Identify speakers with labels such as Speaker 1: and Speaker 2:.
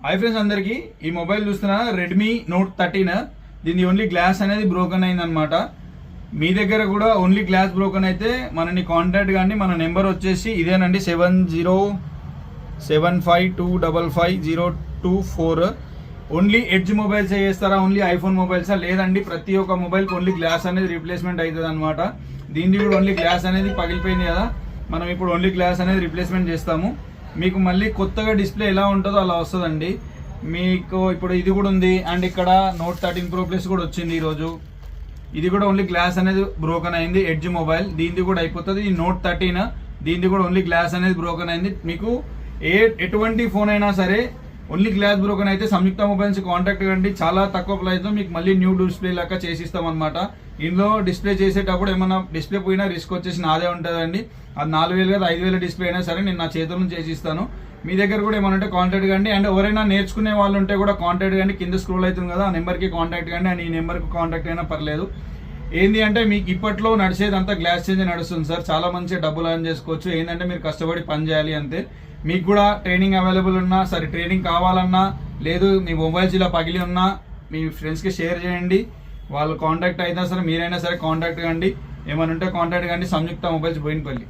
Speaker 1: Hi friends అందరికి ఈ mobile చూస్తున్నా రెడ్మీ నోట్ 13 దీని ఓన్లీ గ్లాస్ అనేది బ్రోకెన్ అయింది అనమాట. మీ దగ్గర కూడా ఓన్లీ గ్లాస్ బ్రోకెన్ అయితే మనని కాంటాక్ట్ కానీ మన నెంబర్ వచ్చేసి ఇదేనండి 7075255024. ఓన్లీ ఎడ్జ్ మొబైల్స్ చేస్తారా, ఓన్లీ ఐఫోన్ మొబైల్సా? లేదండి, ప్రతి ఒక్క మొబైల్కి ఓన్లీ గ్లాస్ అనేది రీప్లేస్మెంట్ అవుతుంది అనమాట. దీన్ని కూడా ఓన్లీ గ్లాస్ అనేది పగిలిపోయింది కదా, మనం ఇప్పుడు ఓన్లీ గ్లాస్ అనేది రీప్లేస్మెంట్ చేస్తాము. మీకు మళ్ళీ కొత్తగా డిస్ప్లే ఎలా ఉంటుందో అలా వస్తుందండి. మీకు ఇప్పుడు ఇది కూడా ఉంది అండ్ ఇక్కడ నోట్ 13 Pro Plus కూడా వచ్చింది ఈరోజు. ఇది కూడా ఓన్లీ గ్లాస్ అనేది బ్రోకెన్ అయింది, ఎడ్జ్ మొబైల్. దీనిది కూడా అయిపోతుంది. ఈ నోట్ 13 దీనిది కూడా ఓన్లీ గ్లాస్ అనేది బ్రోకెన్ అయింది. మీకు ఎటువంటి ఫోన్ అయినా సరే ఓన్లీ గ్లాస్ బ్రోకెన్ అయితే సంయుక్త మొబైల్స్ కాంటాక్ట్ కండి. చాలా తక్కువ ప్రైస్లో మీకు మళ్ళీ న్యూ డిస్ప్లే లాగా చేసిస్తాం అనమాట. ఇందులో డిస్ప్లే చేసేటప్పుడు ఏమైనా డిస్ప్లే పోయినా రిస్క్ వచ్చేసి నాదే ఉంటుందండి. అది 4000 కదా 5000 డిస్ప్లే అయినా సరే నేను నా చేతుల నుంచి చేసిస్తాను. మీ దగ్గర కూడా ఏమైనా ఉంటే కాంటాక్ట్ కండి. అండ్ ఎవరైనా నేర్చుకునే వాళ్ళు ఉంటే కూడా కాంటాక్ట్ కండి. కింద స్క్రోల్ అవుతుంది కదా, ఆ నెంబర్కి కాంటాక్ట్ కండి. అండ్ ఈ నెంబర్కి కాంటాక్ట్ అయినా పర్లేదు. ఏంటి అంటే మీకు ఇప్పట్లో నడిచేది అంతా గ్లాస్ చేంజ్ నడుస్తుంది సార్. చాలా మంచిగా డబ్బులు ఎర్న్ చేసుకోవచ్చు. ఏంటంటే మీరు కష్టపడి పని చేయాలి అంతే. మీకు కూడా ట్రైనింగ్ అవైలబుల్ ఉన్నా సరే, ట్రైనింగ్ కావాలన్నా లేదు, మీ మొబైల్స్ ఇలా పగిలి ఉన్నా మీ ఫ్రెండ్స్కి షేర్ చేయండి. వాళ్ళు కాంటాక్ట్ అయినా సరే, మీరైనా సరే కాంటాక్ట్ కండి. ఏమైనా ఉంటే కాంటాక్ట్ కండి. సంయుక్త మొబైల్స్ బోయినపల్లి.